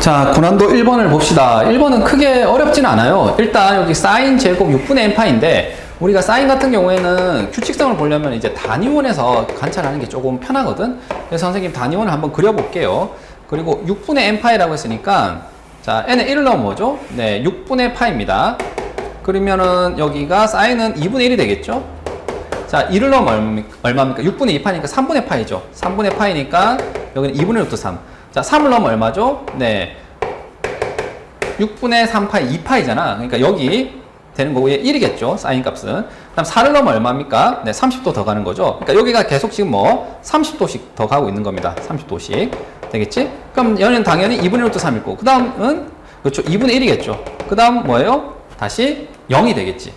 자, 고난도 1번을 봅시다. 1번은 크게 어렵진 않아요. 일단 여기 사인 제곱 6분의 n파인데 우리가 사인 같은 경우에는 규칙성을 보려면 이제 단위원에서 관찰하는 게 조금 편하거든. 그래서 선생님 단위원을 한번 그려볼게요. 그리고 6분의 n파이라고 했으니까 자, n에 1을 넣으면 뭐죠? 네, 6분의 파입니다. 그러면은 여기가 사인은 2분의 1이 되겠죠? 자, 1을 넣으면 얼마입니까? 6분의 2파니까 3분의 파이죠. 3분의 파이니까 여기는 2분의 루트 3. 자, 3을 넣으면 얼마죠? 네. 6분의 3파이 2파이잖아. 그러니까 여기 되는 거고, 얘 1이겠죠. 사인 값은. 그 다음 4를 넣으면 얼마입니까? 네, 30도 더 가는 거죠. 그러니까 여기가 계속 지금 뭐 30도씩 더 가고 있는 겁니다. 30도씩. 되겠지? 그럼 얘는 당연히 2분의 루트 3일 거고, 그 다음은, 그렇죠. 2분의 1이겠죠. 그 다음 뭐예요? 다시 0이 되겠지.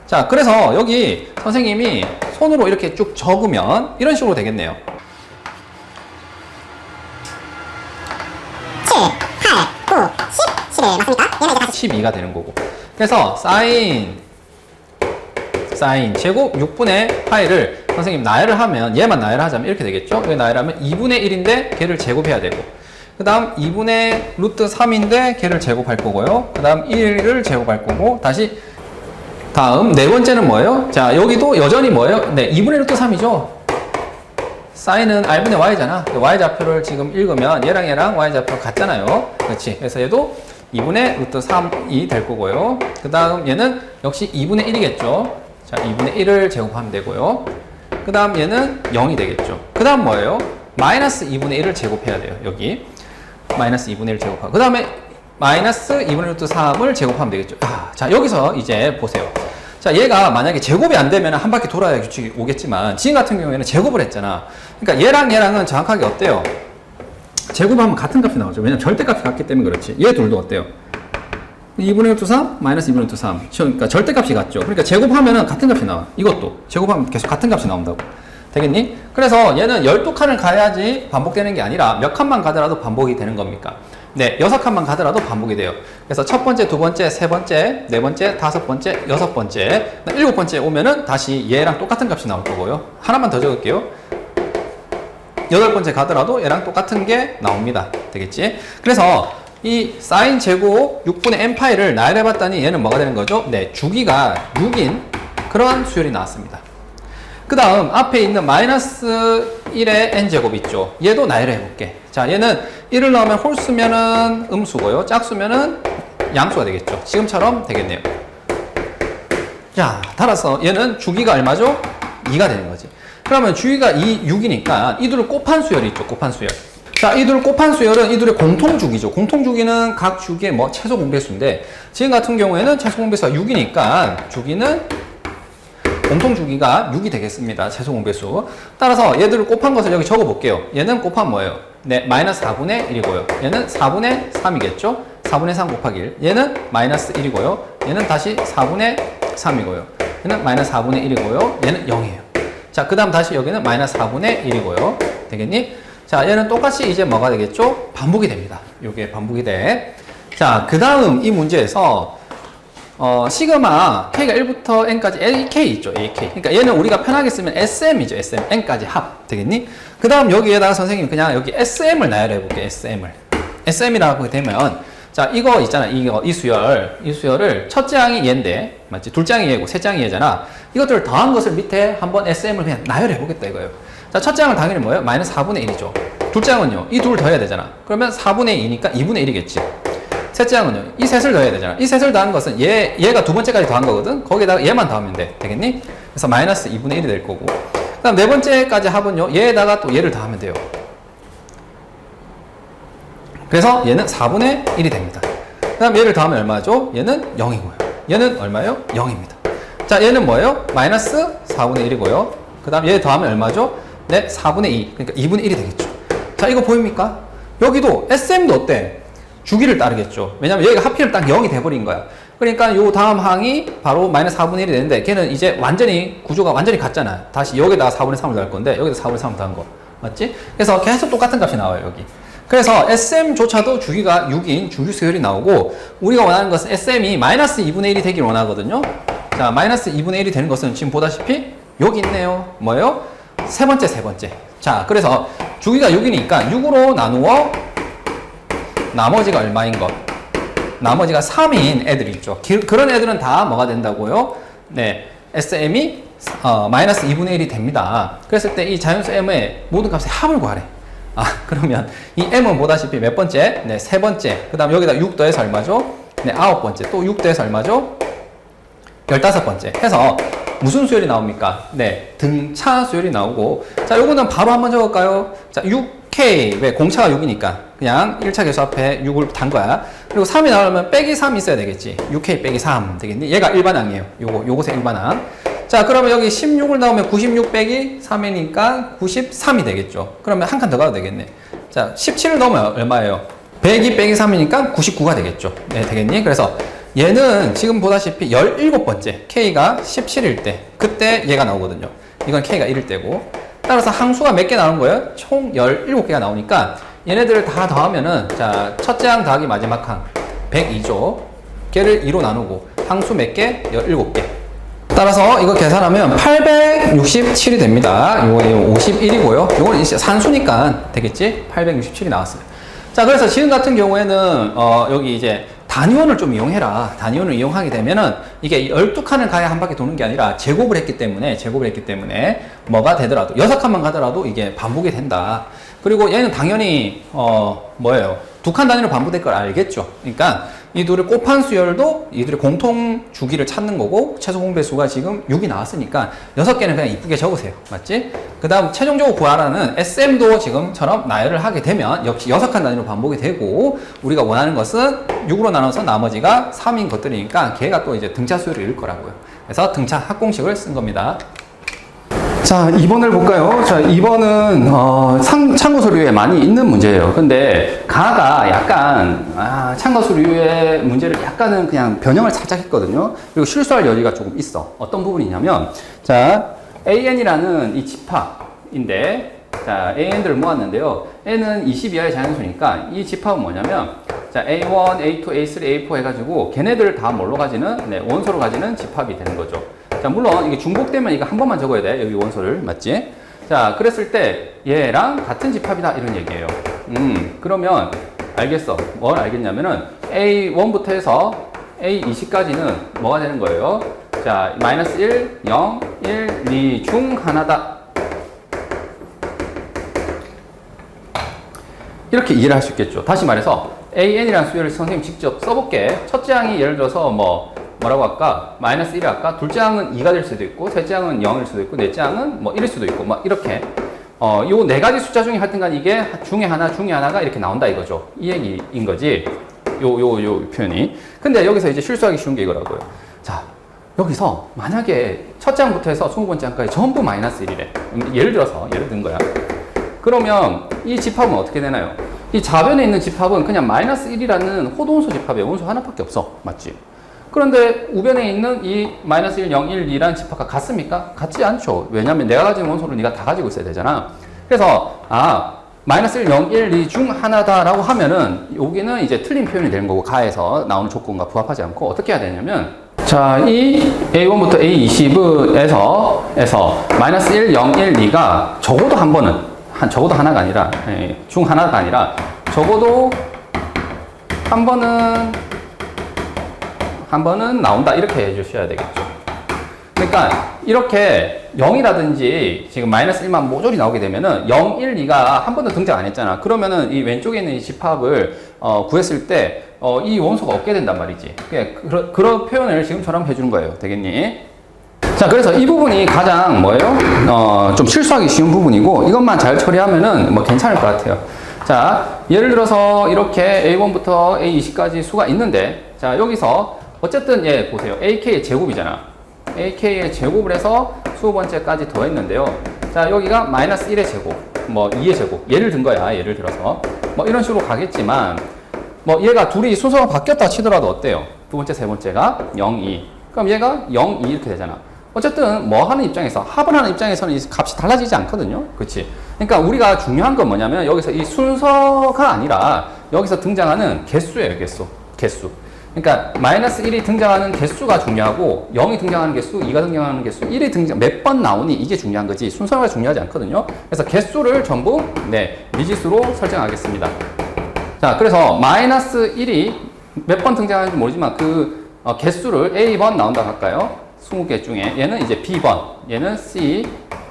자, 그래서 여기 선생님이 손으로 이렇게 쭉 적으면 이런 식으로 되겠네요. 7, 8, 9, 10, 11 맞습니까? 얘는 이제 다시 12가 되는 거고. 그래서 사인 제곱 6분의 파이를 선생님 나열을 하면, 얘만 나열을 하자면 이렇게 되겠죠? 왜 나열을 하면 2분의 1인데 걔를 제곱해야 되고, 그 다음 2분의 루트 3인데 걔를 제곱할 거고요. 그 다음 1을 제곱할 거고, 다시 다음 네 번째는 뭐예요? 자, 여기도 여전히 뭐예요? 네, 2분의 루트 3이죠. 사인은 r분의 y잖아. y좌표를 지금 읽으면 얘랑 y좌표 같잖아요. 그렇지. 그래서 얘도 2분의 루트 3이 될 거고요. 그 다음 얘는 역시 2분의 1이겠죠. 자, 2분의 1을 제곱하면 되고요. 그 다음 얘는 0이 되겠죠. 그 다음 뭐예요? 마이너스 2분의 1을 제곱해야 돼요. 여기. 마이너스 2분의 1을 제곱하고. 그 다음에 마이너스 2분의 루트 3을 제곱하면 되겠죠. 자, 여기서 이제 보세요. 자, 얘가 만약에 제곱이 안 되면 한 바퀴 돌아야 규칙이 오겠지만, 지금 같은 경우에는 제곱을 했잖아. 그러니까 얘랑은 정확하게 어때요? 제곱하면 같은 값이 나오죠. 왜냐면 절대값이 같기 때문에 그렇지. 얘 둘도 어때요? 2분의 루트 3, 마이너스 2분의 루트 3. 그러니까 절대값이 같죠. 그러니까 제곱하면은 같은 값이 나와. 이것도 제곱하면 계속 같은 값이 나온다고. 되겠니? 그래서 얘는 12칸을 가야지 반복되는 게 아니라 몇 칸만 가더라도 반복이 되는 겁니까? 네, 6칸만 가더라도 반복이 돼요. 그래서 첫 번째, 두 번째, 세 번째, 네 번째, 다섯 번째, 여섯 번째, 일곱 번째 오면은 다시 얘랑 똑같은 값이 나올 거고요. 하나만 더 적을게요. 여덟 번째 가더라도 얘랑 똑같은 게 나옵니다. 되겠지? 그래서 이 사인 제곱 6분의 n파이를 나열해봤더니 얘는 뭐가 되는 거죠? 네, 주기가 6인 그런 수열이 나왔습니다. 그 다음 앞에 있는 마이너스 1의 n제곱 있죠. 얘도 나열해 볼게. 자, 얘는 1을 넣으면 홀수면은 음수고요. 짝수면은 양수가 되겠죠. 지금처럼 되겠네요. 자, 따라서 얘는 주기가 얼마죠? 2가 되는 거지. 그러면 주기가 6이니까 이 둘을 곱한 수열이 있죠. 곱한 수열. 자, 이 둘을 곱한 수열은 이 둘의 공통주기죠. 공통주기는 각 주기의 뭐 최소 공배수인데, 지금 같은 경우에는 최소 공배수가 6이니까 주기는 공통주기가 6이 되겠습니다. 최소 공배수. 따라서 얘들을 곱한 것을 여기 적어 볼게요. 얘는 곱하면 뭐예요? 네, 마이너스 4분의 1이고요. 얘는 4분의 3이겠죠? 4분의 3 곱하기 1. 얘는 마이너스 1이고요. 얘는 다시 4분의 3이고요. 얘는 마이너스 4분의 1이고요. 얘는 0이에요. 자, 그 다음 다시 여기는 마이너스 4분의 1이고요. 되겠니? 자, 얘는 똑같이 이제 뭐가 되겠죠? 반복이 됩니다. 요게 반복이 돼. 자, 그 다음 이 문제에서 시그마 k가 1부터 n까지 ak 있죠. ak. 그러니까 얘는 우리가 편하게 쓰면 sm이죠. sm. n까지 합. 되겠니? 그 다음 여기에다가 선생님 그냥 여기 sm을 나열해 볼게요. sm이라고 되면, 자, 이거 있잖아. 이 수열을 첫째 항이 얘인데, 맞지? 둘째 항이 얘고 셋째 항이 얘잖아. 이것들을 더한 것을 밑에 한번 sm을 그냥 나열해 보겠다 이거예요. 자, 첫째 항은 당연히 뭐예요? 마이너스 4분의 1이죠. 둘째 항은요, 이 둘을 더해야 되잖아. 그러면 4분의 2니까 2분의 1이겠지. 셋째 항은요, 이 셋을 더해야 되잖아. 이 셋을 더한 것은 얘가 두 번째까지 더한 거거든? 거기에다가 얘만 더하면 돼. 되겠니? 그래서 마이너스 2분의 1이 될 거고. 그 다음 네 번째까지 합은요, 얘에다가 또 얘를 더하면 돼요. 그래서 얘는 4분의 1이 됩니다. 그 다음 얘를 더하면 얼마죠? 얘는 0이고요. 얘는 얼마예요? 0입니다. 자, 얘는 뭐예요? 마이너스 4분의 1이고요. 그 다음 얘 더하면 얼마죠? 네, 4분의 2. 그러니까 2분의 1이 되겠죠. 자, 이거 보입니까? 여기도 SM도 어때? 주기를 따르겠죠. 왜냐면 여기가 하필 딱 0이 돼버린 거야. 그러니까 요 다음 항이 바로 마이너스 4분의 1이 되는데, 걔는 이제 완전히 구조가 완전히 같잖아. 다시 여기다가 4분의 3을 더할 건데, 여기다 4분의 3을 더한 거. 맞지? 그래서 계속 똑같은 값이 나와요, 여기. 그래서 SM조차도 주기가 6인 주기수열이 나오고, 우리가 원하는 것은 SM이 마이너스 2분의 1이 되길 원하거든요. 자, 마이너스 2분의 1이 되는 것은 지금 보다시피 여기 있네요. 뭐예요? 세 번째. 자, 그래서 주기가 6이니까 6으로 나누어 나머지가 얼마인 것. 나머지가 3인 애들이 있죠. 그런 애들은 다 뭐가 된다고요? 네, SM이 마이너스 2분의 1이 됩니다. 그랬을 때 이 자연수 m의 모든 값의 합을 구하래. 그러면 이 m은 보다시피 몇 번째? 네, 세 번째. 그 다음 여기다 6 더해서 얼마죠? 네, 9번째. 또 6 더해서 얼마죠? 15번째. 해서 무슨 수열이 나옵니까? 네, 등차 수열이 나오고. 자, 요거는 바로 한번 적을까요? 자, 6K. 왜? 공차가 6이니까. 그냥 1차 계수 앞에 6을 단 거야. 그리고 3이 나오려면 빼기 3 있어야 되겠지. 6K 빼기 3 되겠니? 얘가 일반항이에요. 요것의 일반항. 자, 그러면 여기 16을 나오면 96 빼기 3이니까 93이 되겠죠. 그러면 한 칸 더 가도 되겠네. 자, 17을 넣으면 얼마예요? 102 빼기 3이니까 99가 되겠죠. 네, 되겠니? 그래서 얘는 지금 보다시피 17번째 K가 17일 때 그때 얘가 나오거든요. 이건 K가 1일 때고 따라서 항수가 몇 개 나오는 거예요? 총 17개가 나오니까 얘네들을 다 더하면은 자 첫째 항 더하기 마지막 항 102죠. 걔를 2로 나누고 항수 몇 개? 17개. 따라서 이거 계산하면 867이 됩니다. 요거 51이고요. 요건 이제 산수니까 되겠지? 867이 나왔어요. 자, 그래서 지금 같은 경우에는 여기 이제 단위원을 좀 이용해라. 단위원을 이용하게 되면은 이게 12칸을 가야 한 바퀴 도는 게 아니라 제곱을 했기 때문에 뭐가 되더라도 6칸만 가더라도 이게 반복이 된다. 그리고 얘는 당연히 뭐예요? 2칸 단위로 반복될 걸 알겠죠. 그러니까 이 둘을 곱한 수열도 이들의 공통 주기를 찾는 거고 최소 공배수가 지금 6이 나왔으니까 6개는 그냥 이쁘게 적으세요. 맞지? 그 다음 최종적으로 구하라는 SM도 지금처럼 나열을 하게 되면 역시 6칸 단위로 반복이 되고 우리가 원하는 것은 6으로 나눠서 나머지가 3인 것들이니까 걔가 또 이제 등차 수열을 이룰 거라고요. 그래서 등차 합공식을 쓴 겁니다. 자, 2번을 볼까요? 자, 2번은 참고 서류에 많이 있는 문제예요. 근데 가가 약간 참고 서류의 문제를 약간은 그냥 변형을 살짝 했거든요. 그리고 실수할 여지가 조금 있어. 어떤 부분이냐면 자, AN이라는 이 집합인데 자, AN들을 모았는데요. N은 20 이하의 자연수니까 이 집합은 뭐냐면 자, A1, A2, A3, A4 해가지고 걔네들을 다 뭘로 가지는 네, 원소로 가지는 집합이 되는 거죠. 자, 물론 이게 중복되면 이거 한 번만 적어야 돼. 여기 원소를. 맞지? 자, 그랬을 때 얘랑 같은 집합이다. 이런 얘기예요. 그러면 알겠어. 뭘 알겠냐면은 A1부터 해서 A20까지는 뭐가 되는 거예요? 자, 마이너스 1, 0, 1, 2 중 하나다. 이렇게 이해를 할 수 있겠죠. 다시 말해서 AN이라는 수열을 선생님 직접 써볼게. 첫째 항이 예를 들어서 뭐라고 할까? 마이너스 1이 할까? 둘째 항은 2가 될 수도 있고, 셋째 항은 0일 수도 있고, 넷째 항은 1일 수도 있고, 이렇게. 요 네 가지 숫자 중에 하여튼간 이게 중에 하나가 이렇게 나온다 이거죠. 이 얘기인 거지. 요 표현이. 근데 여기서 이제 실수하기 쉬운 게 이거라고요. 자, 여기서 만약에 첫째 항부터 해서 20번째 항까지 전부 마이너스 1이래. 예를 든 거야. 그러면 이 집합은 어떻게 되나요? 이 좌변에 있는 집합은 그냥 마이너스 1이라는 호도원소 집합이에요. 원소 하나밖에 없어. 맞지? 그런데 우변에 있는 이 마이너스 1, 0, 1, 2라는 집합과 같습니까? 같지 않죠. 왜냐하면 내가 가진 원소를 네가 다 가지고 있어야 되잖아. 그래서 마이너스 1, 0, 1, 2 중 하나다라고 하면은 여기는 이제 틀린 표현이 되는 거고 가에서 나오는 조건과 부합하지 않고 어떻게 해야 되냐면 자, 이 A1부터 A20에서 마이너스 1, 0, 1, 2가 적어도 한 번은 적어도 하나가 아니라 중 하나가 아니라 적어도 한 번은 나온다 이렇게 해주셔야 되겠죠. 그러니까 이렇게 0이라든지 지금 마이너스 1만 모조리 나오게 되면은 0, 1, 2가 한 번도 등장 안 했잖아. 그러면은 이 왼쪽에 있는 이 집합을 구했을 때 이 원소가 없게 된단 말이지. 그런 표현을 지금처럼 해주는 거예요. 되겠니? 자, 그래서 이 부분이 가장 뭐예요? 좀 실수하기 쉬운 부분이고 이것만 잘 처리하면은 괜찮을 것 같아요. 자, 예를 들어서 이렇게 A1부터 A20까지 수가 있는데 자, 여기서 어쨌든 보세요. AK의 제곱이잖아. AK의 제곱을 해서 20번째까지 더했는데요. 자, 여기가 마이너스 1의 제곱, 2의 제곱. 예를 든 거야. 예를 들어서. 이런 식으로 가겠지만 얘가 둘이 순서가 바뀌었다 치더라도 어때요? 두 번째, 세 번째가 0, 2. 그럼 얘가 0, 2 이렇게 되잖아. 어쨌든 하는 입장에서 합을 하는 입장에서는 이 값이 달라지지 않거든요. 그렇지? 그러니까 우리가 중요한 건 뭐냐면 여기서 이 순서가 아니라 여기서 등장하는 개수예요. 개수. 그러니까 마이너스 1이 등장하는 개수가 중요하고 0이 등장하는 개수, 2가 등장하는 개수, 1이 몇 번 나오니 이게 중요한 거지 순서가 중요하지 않거든요. 그래서 개수를 전부 미지수로 설정하겠습니다. 자, 그래서 마이너스 1이 몇 번 등장하는지 모르지만 그 개수를 A번 나온다고 할까요? 20개 중에 얘는 이제 B번, 얘는 C,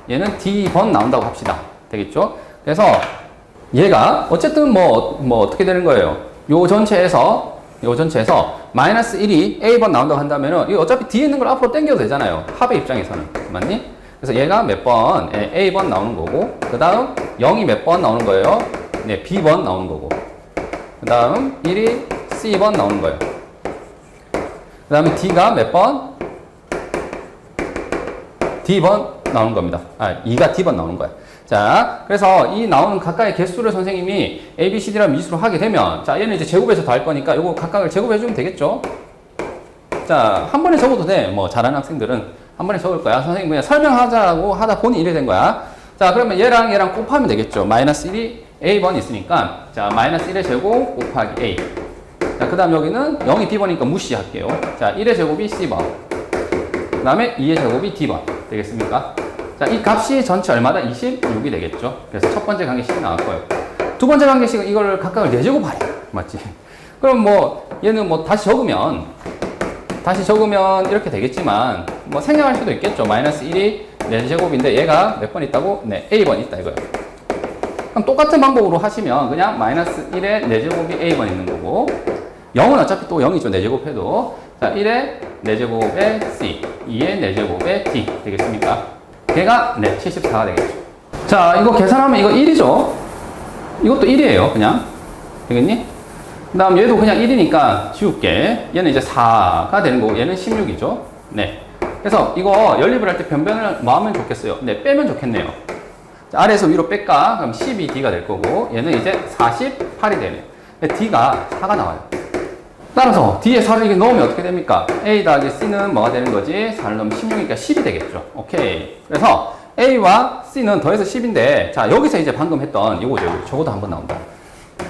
얘는 D번 나온다고 합시다. 되겠죠? 그래서 얘가 어쨌든 뭐 어떻게 되는 거예요? 요 전체에서 마이너스 1이 A번 나온다고 한다면은 이거 어차피 뒤에 있는 걸 앞으로 당겨도 되잖아요. 합의 입장에서는. 맞니? 그래서 얘가 몇 번 A번 나오는 거고, 그 다음 0이 몇 번 나오는 거예요? 네, B번 나오는 거고, 그 다음 1이 C번 나오는 거예요. 그 다음에 D가 몇 번? D번 나오는 겁니다. 2가 D번 나오는 거예요. 자, 그래서 이 나오는 각각의 개수를 선생님이 A, B, C, D라는 미수로 하게 되면, 자, 얘는 이제 제곱해서 더할 거니까 요거 각각을 제곱해주면 되겠죠? 자, 한 번에 적어도 돼. 뭐, 잘하는 학생들은 한 번에 적을 거야. 선생님 그냥 설명하자고 하다 보니 이래 된 거야. 자, 그러면 얘랑 곱하면 되겠죠. 마이너스 1이 A번 있으니까, 자, 마이너스 1의 제곱 곱하기 A. 자, 그 다음 여기는 0이 D번이니까 무시할게요. 자, 1의 제곱이 C번. 그 다음에 2의 제곱이 D번. 되겠습니까? 자, 이 값이 전체 얼마다? 26이 되겠죠. 그래서 첫 번째 관계식이 나올 거예요. 두 번째 관계식은 이걸 각각을 4제곱하래. 맞지? 그럼 뭐, 얘는 뭐 다시 적으면 이렇게 되겠지만, 뭐 생각할 수도 있겠죠. 마이너스 1이 4제곱인데 얘가 몇 번 있다고? 네, A번 있다 이거예요. 그럼 똑같은 방법으로 하시면 그냥 마이너스 1의 4제곱이 A번 있는 거고, 0은 어차피 또 0이죠. 4제곱 해도. 자, 1의 4제곱에 C, 2의 4제곱에 D 되겠습니까? 걔가 네, 74가 되겠죠. 자, 이거 계산하면 이거 1이죠. 이것도 1이에요. 그냥. 되겠니? 그 다음 얘도 그냥 1이니까 지울게. 얘는 이제 4가 되는 거고 얘는 16이죠. 네. 그래서 이거 연립을 할 때 변변을 뭐 하면 좋겠어요? 네, 빼면 좋겠네요. 자, 아래에서 위로 뺄까? 그럼 12D가 될 거고 얘는 이제 48이 되네요. 근데 D가 4가 나와요. 따라서 D에 4를 이렇게 넣으면 어떻게 됩니까? A 더하기 C는 뭐가 되는 거지? 4를 넣으면 16이니까 10이 되겠죠. 오케이. 그래서 A와 C는 더해서 10인데, 자, 여기서 이제 방금 했던 이거죠. 저것도 한번 나온다.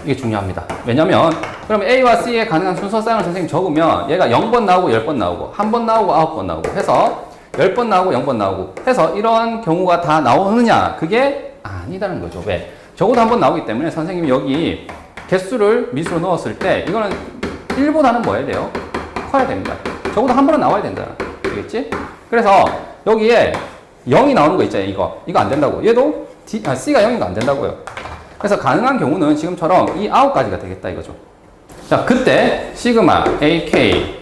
이게 중요합니다. 왜냐면, 그럼 A와 C의 가능한 순서쌍을 선생님 적으면 얘가 0번 나오고 10번 나오고, 1번 나오고 9번 나오고 해서 10번 나오고 0번 나오고 해서 이런 경우가 다 나오느냐? 그게 아니다는 거죠. 왜? 적어도 한번 나오기 때문에 선생님이 여기 개수를 미수로 넣었을 때 이거는 1보다는 뭐 해야 돼요? 커야 됩니다. 적어도 한 번은 나와야 된다. 알겠지? 그래서 여기에 0이 나오는 거 있잖아요. 이거 안 된다고. 얘도 C가 0이니까 안 된다고요. 그래서 가능한 경우는 지금처럼 이 9가지가 되겠다 이거죠. 자, 그때 시그마 AK의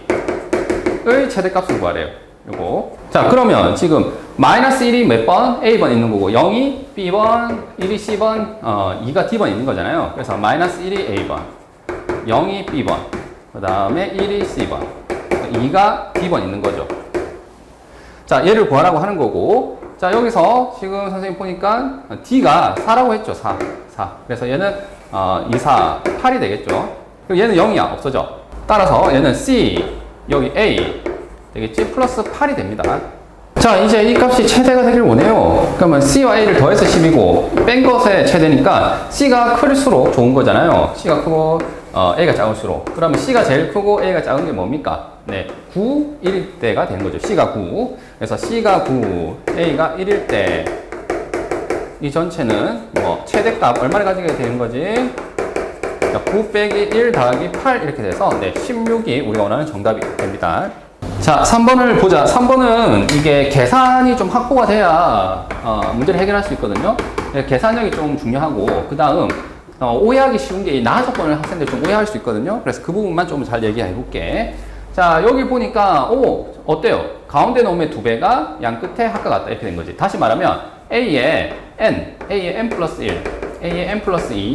최대값을 구하래요. 요거. 자, 그러면 지금 마이너스 1이 몇 번? A번 있는 거고 0이 B번, 1이 C번, 2가 D번 있는 거잖아요. 그래서 마이너스 1이 A번, 0이 B번, 그 다음에 1이 C번, 2가 D번 있는 거죠. 자, 얘를 구하라고 하는 거고, 자, 여기서 지금 선생님 보니까 D가 4라고 했죠. 4. 그래서 얘는 2, 4, 8이 되겠죠. 그리고 얘는 0이야. 없어져. 따라서 얘는 C, 여기 A 되겠지? 플러스 8이 됩니다. 자, 이제 이 값이 최대가 되길 원해요. 그러면 C와 A를 더해서 10이고, 뺀 것의 최대니까 C가 클수록 좋은 거잖아요. C가 크고, A가 작을수록. 그러면 C가 제일 크고 A가 작은 게 뭡니까? 네, 9, 1일 때가 되는 거죠. C가 9. 그래서 C가 9, A가 1일 때, 이 전체는 뭐, 최대값 얼마를 가지게 되는 거지? 9 빼기 1 더하기 8 이렇게 돼서, 네, 16이 우리가 원하는 정답이 됩니다. 자, 3번을 보자. 3번은 이게 계산이 좀 확보가 돼야 문제를 해결할 수 있거든요. 계산력이 좀 중요하고, 그 다음 오해하기 쉬운 게 이 나화 조건을 학생들 좀 오해할 수 있거든요. 그래서 그 부분만 좀 잘 얘기해 볼게. 자, 여기 보니까 어때요? 가운데 놈의 2배가 양 끝에 합과 같다 이렇게 된 거지. 다시 말하면 A의 n 플러스 1, A의 n 플러스 2,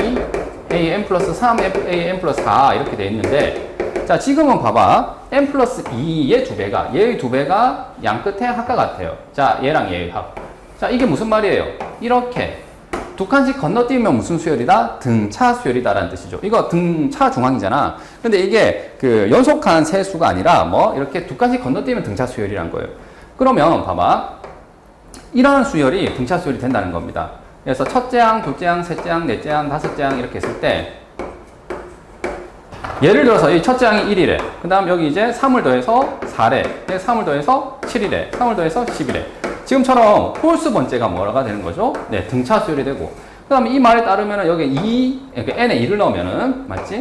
A의 n 플러스 3, A의 n 플러스 4 이렇게 돼 있는데, 자, 지금은 봐봐. n 플러스 2의 2배가, 얘의 2배가 양 끝에 합과 같아요. 자, 얘랑 얘의 합. 자, 이게 무슨 말이에요? 이렇게 두 칸씩 건너뛰면 무슨 수열이다? 등차 수열이다라는 뜻이죠. 이거 등차 중앙이잖아. 근데 이게 그 연속한 세 수가 아니라 뭐 이렇게 두 칸씩 건너뛰면 등차 수열이란 거예요. 그러면 봐봐. 이러한 수열이 등차 수열이 된다는 겁니다. 그래서 첫째 항, 둘째 항, 셋째 항, 넷째 항, 다섯째 항 이렇게 했을 때, 예를 들어서 이 첫째 항이 1이래. 그 다음 여기 이제 3을 더해서 4래. 3을 더해서 7이래. 3을 더해서 10이래. 지금처럼 홀수 번째가 뭐가 되는 거죠? 네, 등차 수열이 되고. 그 다음에 이 말에 따르면 여기 2, n에 2를 넣으면은, 맞지?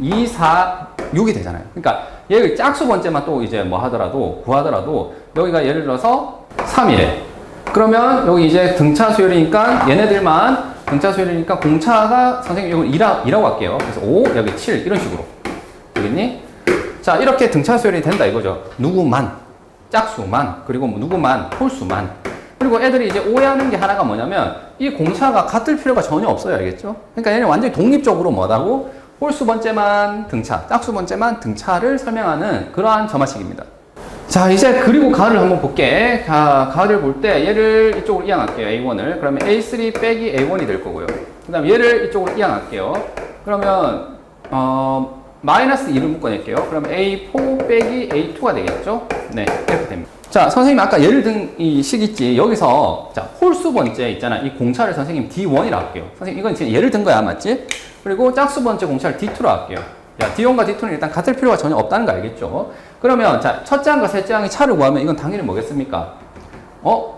2, 4, 6이 되잖아요. 그러니까 얘를 짝수 번째만 또 이제 뭐 하더라도, 구하더라도, 여기가 예를 들어서 3이래. 그러면 여기 이제 등차 수열이니까 얘네들만 등차 수열이니까 공차가 선생님 이걸 2라고 할게요. 그래서 5, 여기 7 이런 식으로. 되겠니? 자, 이렇게 등차 수열이 된다 이거죠. 누구만, 짝수만, 그리고 뭐 누구만, 홀수만. 그리고 애들이 이제 오해하는 게 하나가 뭐냐면 이 공차가 같을 필요가 전혀 없어요. 알겠죠? 그러니까 얘는 완전히 독립적으로 뭐라고? 홀수 번째만 등차, 짝수 번째만 등차를 설명하는 그러한 점화식입니다. 자, 이제 그리고 가를 한번 볼게. 가를 볼 때 얘를 이쪽으로 이항할게요. A1을. 그러면 A3 빼기 A1이 될 거고요. 그 다음 얘를 이쪽으로 이항할게요. 그러면 마이너스 2를 묶어낼게요. 그러면 A4 빼기 A2가 되겠죠? 네, 이렇게 됩니다. 자, 선생님 아까 예를 든 이 식 있지. 여기서 자, 홀수 번째 있잖아. 이 공차를 선생님 D1이라 할게요. 선생님 이건 지금 예를 든 거야, 맞지? 그리고 짝수 번째 공차를 D2로 할게요. 야, D1과 D2는 일단 같을 필요가 전혀 없다는 거 알겠죠? 그러면 자, 첫째 항과 셋째 항의 차를 구하면 이건 당연히 뭐겠습니까?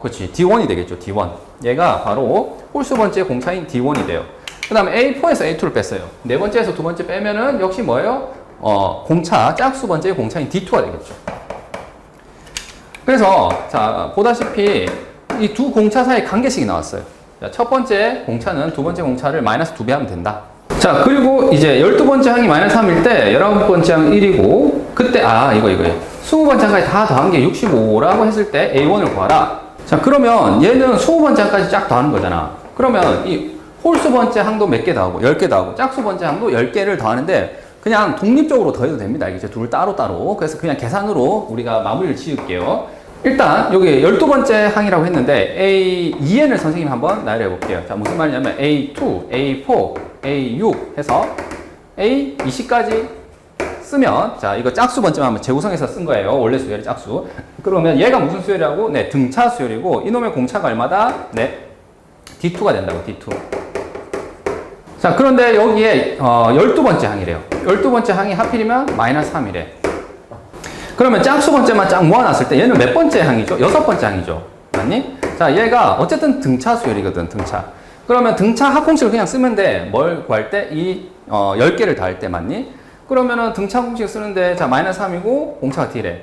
그렇지. D1이 되겠죠. D1. 얘가 바로 홀수 번째 공차인 D1이 돼요. 그 다음에 A4에서 A2를 뺐어요. 네 번째에서 두 번째 빼면은 역시 뭐예요? 공차, 짝수 번째의 공차인 D2가 되겠죠. 그래서, 자, 보다시피 이 두 공차 사이 관계식이 나왔어요. 자, 첫 번째 공차는 두 번째 공차를 마이너스 2배 하면 된다. 자, 그리고 이제 12번째 항이 마이너스 3일 때 19번째 항 1이고, 그때, 이거. 20번째 항까지 다 더한 게 65라고 했을 때 A1을 구하라. 자, 그러면 얘는 20번째 항까지 쫙 더하는 거잖아. 그러면 이 홀수 번째 항도 몇 개 더하고 10개 더하고 짝수 번째 항도 10개를 더하는데 그냥 독립적으로 더해도 됩니다. 이게 둘 따로따로. 그래서 그냥 계산으로 우리가 마무리를 지을게요. 일단 여기 12번째 항이라고 했는데 A2n을 선생님이 한번 나열해 볼게요. 자, 무슨 말이냐면 A2, A4, A6 해서 A20까지 쓰면 자, 이거 짝수 번째만 한번 재구성해서 쓴 거예요. 원래 수열이 짝수. 그러면 얘가 무슨 수열이라고? 네, 등차 수열이고 이놈의 공차가 얼마다? 네, D2가 된다고, D2. 자, 그런데 여기에 12번째 항이래요. 12번째 항이 하필이면 마이너스 3이래. 그러면 짝수 번째만 쫙 모아놨을 때 얘는 몇 번째 항이죠? 6번째 항이죠. 맞니? 자, 얘가 어쨌든 등차 수열이거든, 등차. 그러면 등차 합공식을 그냥 쓰면 돼. 뭘 구할 때? 이 10개를 더할 때, 맞니? 그러면은 등차 공식 쓰는데 자, 마이너스 3이고 공차가 D래.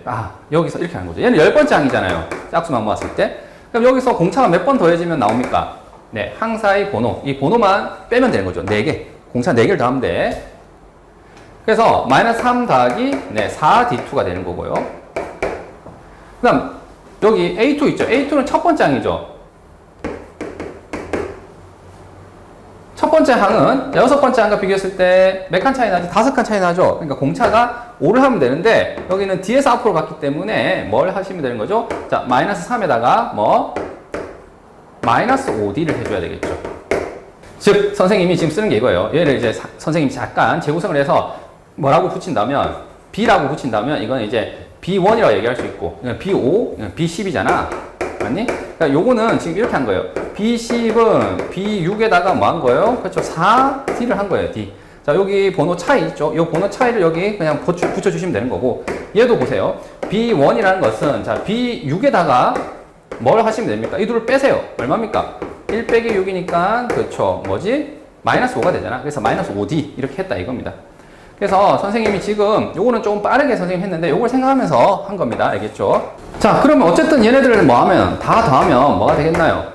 여기서 이렇게 하는 거죠. 얘는 10번째 항이잖아요. 짝수만 모았을 때. 그럼 여기서 공차가 몇 번 더해지면 나옵니까? 네, 항사의 번호. 이 번호만 빼면 되는 거죠. 4개. 공차 4개를 더하면 돼. 그래서 마이너스 3 더하기 4D2가 되는 거고요. 그 다음 여기 A2 있죠. A2는 첫 번째 항이죠. 첫 번째 항은 6번째 항과 비교했을 때 몇 칸 차이 나지? 5칸 차이 나죠. 그러니까 공차가 5를 하면 되는데 여기는 뒤에서 앞으로 갔기 때문에 뭘 하시면 되는 거죠? 자, 마이너스 3에다가 마이너스 5D를 해줘야 되겠죠. 즉, 선생님이 지금 쓰는 게 이거예요. 얘를 이제 선생님이 잠깐 재구성을 해서 뭐라고 붙인다면, B라고 붙인다면, 이건 이제 B1이라고 얘기할 수 있고, B5, B10이잖아. 맞니? 그러니까 요거는 지금 이렇게 한 거예요. B10은 B6에다가 뭐 한 거예요? 그렇죠. 4D를 한 거예요, D. 자, 여기 번호 차이 있죠? 요 번호 차이를 여기 그냥 붙여주시면 되는 거고, 얘도 보세요. B1이라는 것은, 자, B6에다가 뭘 하시면 됩니까? 이 둘을 빼세요. 얼마입니까? 1 빼기 6이니까, 그렇죠. 마이너스 5가 되잖아. 그래서 마이너스 5D. 이렇게 했다 이겁니다. 그래서 선생님이 지금 요거는 좀 빠르게 선생님 했는데 요걸 생각하면서 한 겁니다. 알겠죠? 자, 그러면 어쨌든 얘네들을 다 더하면 뭐가 되겠나요?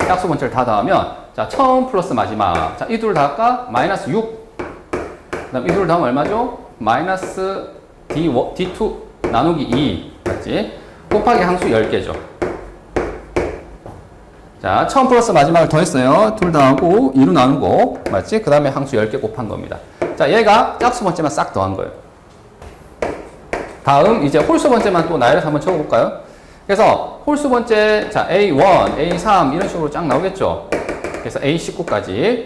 짝수 번째를 다 더하면, 자, 처음 플러스 마지막. 자, 이 둘을 다 할까? 마이너스 6. 그 다음 이 둘을 더하면 얼마죠? 마이너스 D2 나누기 2. 맞지? 곱하기 항수 10개죠. 자, 처음 플러스 마지막을 더했어요. 둘 다 하고 2로 나누고, 맞지? 그 다음에 항수 10개 곱한 겁니다. 자, 얘가 짝수 번째만 싹 더한 거예요. 다음 이제 홀수 번째만 또 나열해서 한번 적어볼까요? 그래서 홀수 번째, 자, A1, A3 이런 식으로 쫙 나오겠죠. 그래서 A19까지.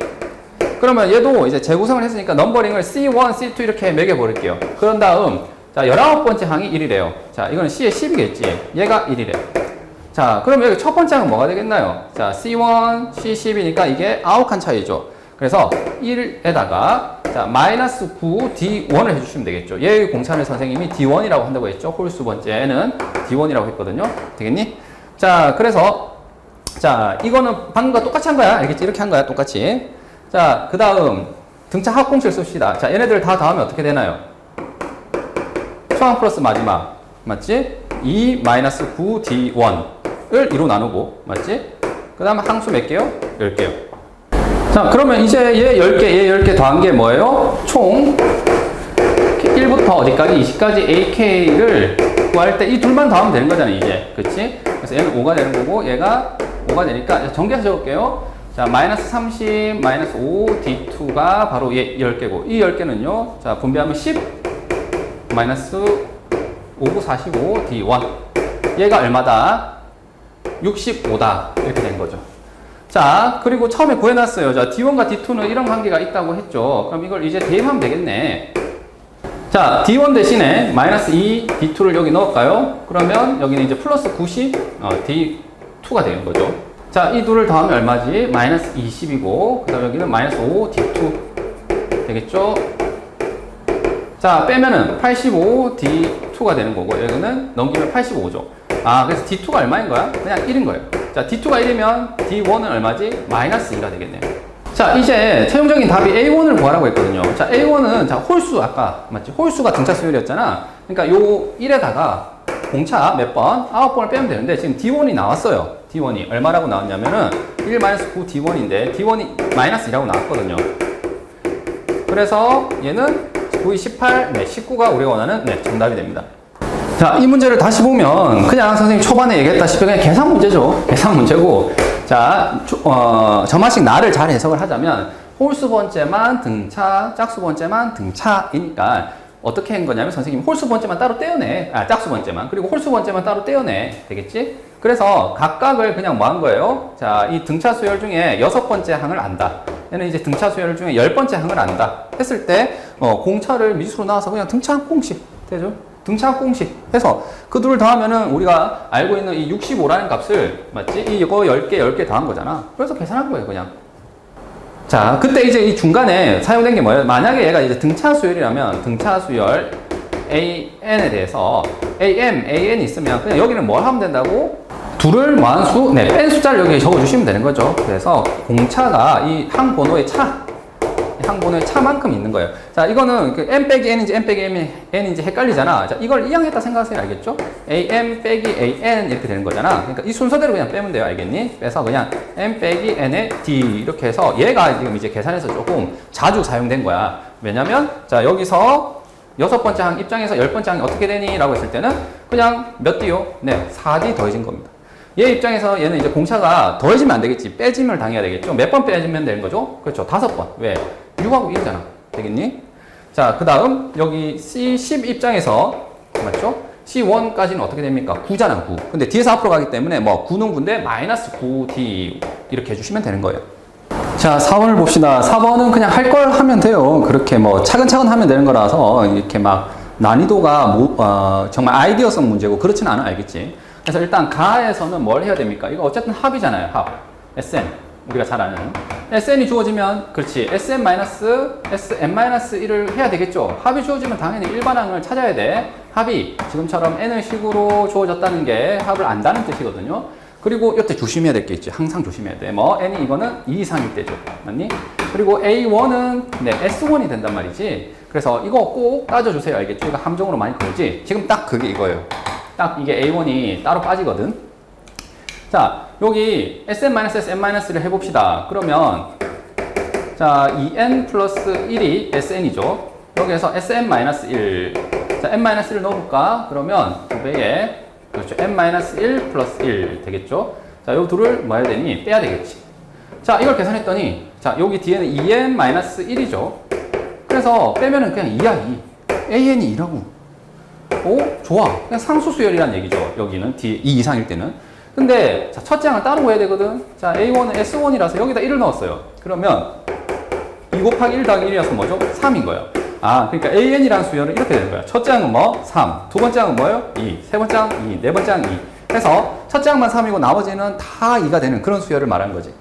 그러면 얘도 이제 재구성을 했으니까 넘버링을 C1, C2 이렇게 매겨버릴게요. 그런 다음, 자, 19번째 항이 1이래요. 자, 이거는 C의 10이겠지. 얘가 1이래. 자, 그럼 여기 첫 번째 항은 뭐가 되겠나요? 자, C1, C10이니까 이게 9칸 차이죠. 그래서 1에다가 자, 마이너스 9 D1을 해주시면 되겠죠. 얘의 공차를 선생님이 D1이라고 한다고 했죠. 홀수 번째는 D1이라고 했거든요. 되겠니? 자, 그래서 자, 이거는 방금과 똑같이 한 거야. 알겠지? 이렇게 한 거야. 똑같이. 자, 그 다음 등차 합공식을 씁시다. 자, 얘네들 다 더하면 어떻게 되나요? 초항 플러스 마지막. 맞지? 2-9d1을 2로 나누고. 맞지? 그 다음에 항수 몇 개요? 10개요. 자, 그러면 이제 얘 10개, 얘 10개 더한 게 뭐예요? 총 1부터 어디까지? 20까지 AK를 구할 때 이 둘만 더하면 되는 거잖아요, 이제. 그치? 그래서 얘는 5가 되는 거고, 얘가 5가 되니까, 전개해서 적을게요. 자, 마이너스 30, 마이너스 5, D2가 바로 얘 10개고, 이 10개는요, 자, 분배하면 10, 마이너스 5, 45, D1. 얘가 얼마다? 65다. 이렇게 된 거죠. 자, 그리고 처음에 구해놨어요. 자, D1과 D2는 이런 관계가 있다고 했죠. 그럼 이걸 이제 대입하면 되겠네. 자, D1 대신에 마이너스 2, D2를 여기 넣을까요? 그러면 여기는 이제 플러스 90, D2가 되는 거죠. 자, 이 둘을 더하면 얼마지? 마이너스 20이고, 그 다음 여기는 마이너스 5, D2 되겠죠? 자, 빼면은 85, D2가 되는 거고, 여기는 넘기면 85죠. 아, 그래서 D2가 얼마인 거야? 그냥 1인 거예요. 자, D2가 1이면 D1은 얼마지? 마이너스 2가 되겠네요. 자, 이제 최종적인 답이 A1을 구하라고 했거든요. 자, A1은 자, 홀수 아까 맞지? 홀수가 등차 수열이었잖아. 그러니까 요 1에다가 공차 몇 번? 9번을 빼면 되는데 지금 D1이 나왔어요. D1이 얼마라고 나왔냐면은 1-9 D1인데 D1이 마이너스 2라고 나왔거든요. 그래서 얘는 9이 18, 네, 19가 우리가 원하는 네, 정답이 됩니다. 자, 이 문제를 다시 보면 그냥 선생님 초반에 얘기했다시피 그냥 계산 문제죠. 계산 문제고, 자, 점화식 나를 잘 해석을 하자면 홀수 번째만 등차, 짝수 번째만 등차이니까 어떻게 한 거냐면 선생님이 홀수 번째만 따로 떼어내. 짝수 번째만. 그리고 홀수 번째만 따로 떼어내. 되겠지? 그래서 각각을 그냥 뭐 한 거예요? 자, 이 등차 수열 중에 6번째 항을 안다. 얘는 이제 등차 수열 중에 10번째 항을 안다. 했을 때 공차를 미수로 나와서 그냥 등차 합공식 되죠? 등차 합공식 해서 그 둘을 더하면은 우리가 알고 있는 이 65라는 값을 맞지? 이거 10개 더한 거잖아. 그래서 계산한 거예요, 그냥. 자, 그때 이제 이 중간에 사용된 게 뭐예요? 만약에 얘가 이제 등차 수열이라면 등차 수열 AN에 대해서 AM, AN이 있으면 그냥 여기는 뭘 하면 된다고? 둘을 뭐한수? 네, 뺀 숫자를 여기 적어주시면 되는 거죠. 그래서 공차가 이 항번호의 항번호의 차만큼 있는 거예요. 자, 이거는 그 m 빼기 n인지 m 빼기 n인지 헷갈리잖아. 자, 이걸 이항했다 생각하세요. 알겠죠? am 빼기 an 이렇게 되는 거잖아. 그러니까 이 순서대로 그냥 빼면 돼요. 알겠니? 빼서 그냥 m 빼기 n의 d 이렇게 해서 얘가 지금 이제 계산해서 조금 자주 사용된 거야. 왜냐면 자, 여기서 6번째 항 입장에서 10번째 항이 어떻게 되니? 라고 했을 때는 그냥 몇 d요? 네, 4d 더해진 겁니다. 얘 입장에서 얘는 이제 공차가 더해지면 안 되겠지. 빼짐을 당해야 되겠죠. 몇 번 빼지면 되는 거죠? 그렇죠. 5번. 왜? 6하고 1이잖아. 되겠니? 자, 그 다음 여기 C10 입장에서 맞죠? C1까지는 어떻게 됩니까? 9잖아, 9. 근데 뒤에서 앞으로 가기 때문에 뭐 9는 9인데 마이너스 9D 이렇게 해주시면 되는 거예요. 자, 4번을 봅시다. 4번은 그냥 할 걸 하면 돼요. 그렇게 뭐 차근차근 하면 되는 거라서 이렇게 막 난이도가 정말 아이디어성 문제고 그렇지는 않아. 알겠지? 그래서 일단 가에서는 뭘 해야 됩니까? 이거 어쨌든 합이잖아요. 합. SN. 우리가 잘 아는. SN이 주어지면 그렇지. SM-1을 해야 되겠죠. 합이 주어지면 당연히 일반항을 찾아야 돼. 합이 지금처럼 N을 식으로 주어졌다는 게 합을 안다는 뜻이거든요. 그리고 이때 조심해야 될 게 있지. 항상 조심해야 돼. 뭐 N이 이거는 2 이상일 때죠. 맞니? 그리고 A1은 네, S1이 된단 말이지. 그래서 이거 꼭 따져주세요. 알겠죠? 이거 함정으로 많이 걸지. 지금 딱 그게 이거예요. 딱 이게 A1이 따로 빠지거든. 자, 여기 Sn-S, N-를 해봅시다. 그러면 자, 2n 플러스 1이 Sn이죠. 여기에서 Sn-1 자, n-1을 넣어볼까? 그러면 2배에 그렇죠. n-1 플러스 1 되겠죠. 자, 요 둘을 뭐 해야 되니? 빼야 되겠지. 자, 이걸 계산했더니 자, 여기 뒤에는 2n-1이죠. 그래서 빼면은 그냥 2야, 2. an이 2라고. 오, 좋아. 그냥 상수수열이란 얘기죠. 여기는 D 2 이상일 때는. 근데 자, 첫째 항을 따로 구해야 되거든. 자, A1은 S1이라서 여기다 1을 넣었어요. 그러면 2 곱하기 1 더하기 1이라서 뭐죠? 3인 거예요. 아, 그러니까 AN이라는 수열은 이렇게 되는 거야. 첫째 항은 뭐? 3. 두 번째 항은 뭐예요? 2. 세 번째 항 2. 네 번째 항 2. 해서 첫째 항만 3이고 나머지는 다 2가 되는 그런 수열을 말하는 거지.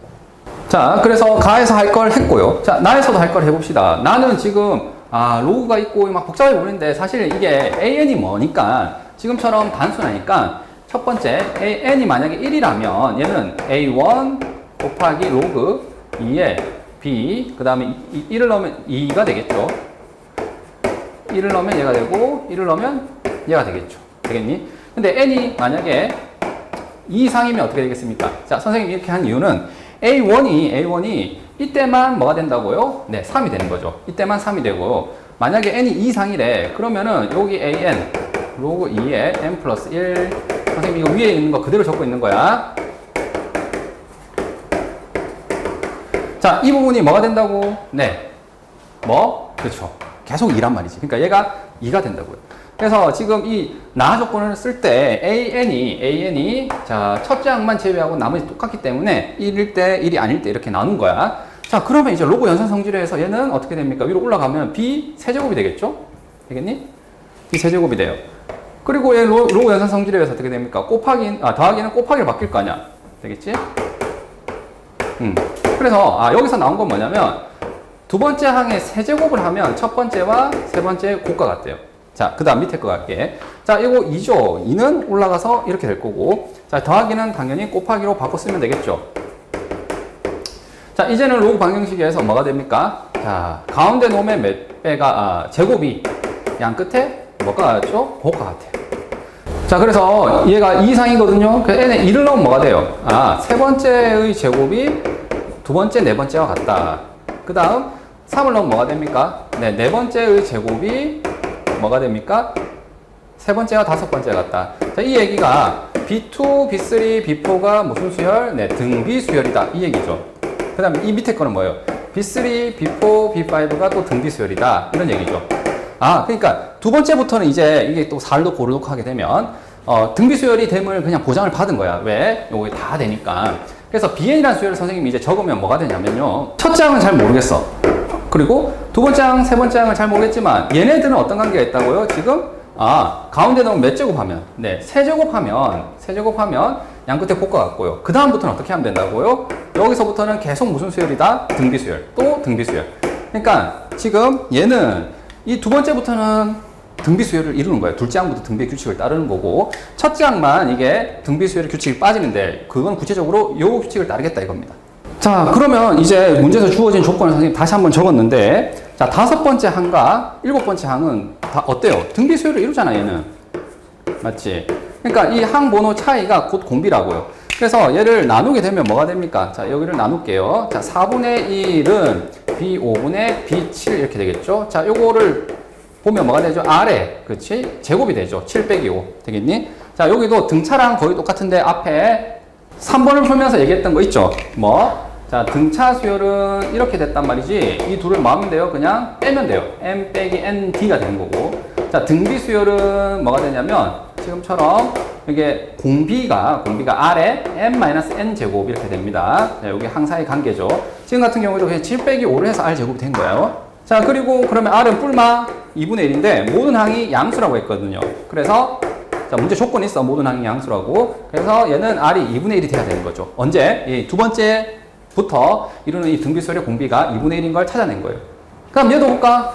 자, 그래서 가에서 할 걸 했고요. 자, 나에서도 할 걸 해봅시다. 나는 지금 로그가 있고 막 복잡해 보이는데 사실 이게 AN이 뭐니까 지금처럼 단순하니까 첫 번째 n이 만약에 1이라면 얘는 a1 곱하기 로그 2에 b 그 다음에 1을 넣으면 2가 되겠죠. 1을 넣으면 얘가 되고 1을 넣으면 얘가 되겠죠. 되겠니? 근데 n이 만약에 2 이상이면 어떻게 되겠습니까? 자, 선생님이 이렇게 한 이유는 A1이 이때만 뭐가 된다고요? 네, 3이 되는 거죠. 이때만 3이 되고, 만약에 n이 2 이상이래. 그러면은 여기 an 로그 2에 n 플러스 1. 선생님 이거 위에 있는 거 그대로 적고 있는 거야. 자, 이 부분이 뭐가 된다고? 네. 뭐? 그렇죠. 계속 2란 말이지. 그러니까 얘가 2가 된다고요. 그래서 지금 이 나 조건을 쓸 때 an이 자, 첫째 항만 제외하고 나머지 똑같기 때문에 1일 때 1이 아닐 때 이렇게 나눈 거야. 자, 그러면 이제 로그 연산 성질에서 얘는 어떻게 됩니까? 위로 올라가면 b 세제곱이 되겠죠? 되겠니? b 세제곱이 돼요. 그리고 얘 로그 연산 성질에서 어떻게 됩니까? 더하기는 곱하기로 바뀔 거 아니야. 되겠지? 그래서 여기서 나온 건 뭐냐면 두 번째 항에 세제곱을 하면 첫 번째와 세 번째 곱과 같대요. 자, 그 다음 밑에 거 갈게. 자, 이거 2죠. 2는 올라가서 이렇게 될 거고, 자, 더하기는 당연히 곱하기로 바꿔 쓰면 되겠죠. 자, 이제는 로그 방정식에서 뭐가 됩니까? 자, 가운데 놈의 몇 배가, 제곱이 양 끝에 뭐가 같죠? 곱과 같아요. 자, 그래서 얘가 2 이상이거든요. 그래서 n에 1을 넣으면 뭐가 돼요? 세 번째의 제곱이 두 번째, 네 번째와 같다. 그 다음 3을 넣으면 뭐가 됩니까? 네, 네 번째의 제곱이 뭐가 됩니까? 세 번째와 다섯 번째가 같다. 자, 이 얘기가 B2, B3, B4가 무슨 수열? 네, 등비 수열이다. 이 얘기죠. 그 다음에 이 밑에 거는 뭐예요? B3, B4, B5가 또 등비 수열이다. 이런 얘기죠. 그러니까 두 번째부터는 이제 이게 또 살도 고르륵 하게 되면 등비 수열이 됨을 그냥 보장을 받은 거야. 왜? 요게 다 되니까. 그래서 BN이라는 수열을 선생님이 이제 적으면 뭐가 되냐면요. 첫째 항은 잘 모르겠어. 그리고 두 번째 항, 세 번째 항을 잘 모르겠지만 얘네들은 어떤 관계가 있다고요? 지금 가운데 넣으면 몇 제곱하면? 네, 세제곱하면 양 끝에 곱과 같고요. 그 다음부터는 어떻게 하면 된다고요? 여기서부터는 계속 무슨 수열이다? 등비 수열. 또 등비 수열. 그러니까 지금 얘는 이 두 번째부터는 등비 수열을 이루는 거예요. 둘째 항부터 등비 규칙을 따르는 거고, 첫째 항만 이게 등비 수열의 규칙이 빠지는데 그건 구체적으로 요 규칙을 따르겠다 이겁니다. 자, 그러면 이제 문제에서 주어진 조건을 선생님 다시 한번 적었는데, 자, 다섯 번째 항과 일곱 번째 항은 다 어때요? 등비 수열을 이루잖아, 얘는. 맞지? 그러니까 이 항 번호 차이가 곧 공비라고요. 그래서 얘를 나누게 되면 뭐가 됩니까? 자, 여기를 나눌게요. 자, 4분의 1은 B5분의 B7 이렇게 되겠죠? 자, 요거를 보면 뭐가 되죠? 아래, 그치? 제곱이 되죠. 7 빼기 5. 되겠니? 자, 여기도 등차랑 거의 똑같은데 앞에 3번을 풀면서 얘기했던 거 있죠? 자, 등차 수열은 이렇게 됐단 말이지. 이 둘을 뭐 하면 돼요? 그냥 빼면 돼요. m 빼기 nd가 되는 거고. 자, 등비 수열은 뭐가 되냐면 지금처럼 이게 공비가 아래 m-n 제곱 이렇게 됩니다. 자, 여기 항사의 관계죠. 지금 같은 경우에도 그냥 7 빼기 5를 해서 r 제곱이 된 거예요. 자, 그리고 그러면 r은 뿔마 2분의 1인데 모든 항이 양수라고 했거든요. 그래서 자, 문제 조건이 있어. 모든 항이 양수라고. 그래서 얘는 r이 2분의 1이 돼야 되는 거죠. 언제? 이 두 번째부터 이루는 이 등비수열의 공비가 2분의 1인 걸 찾아낸 거예요. 그럼 얘도 볼까?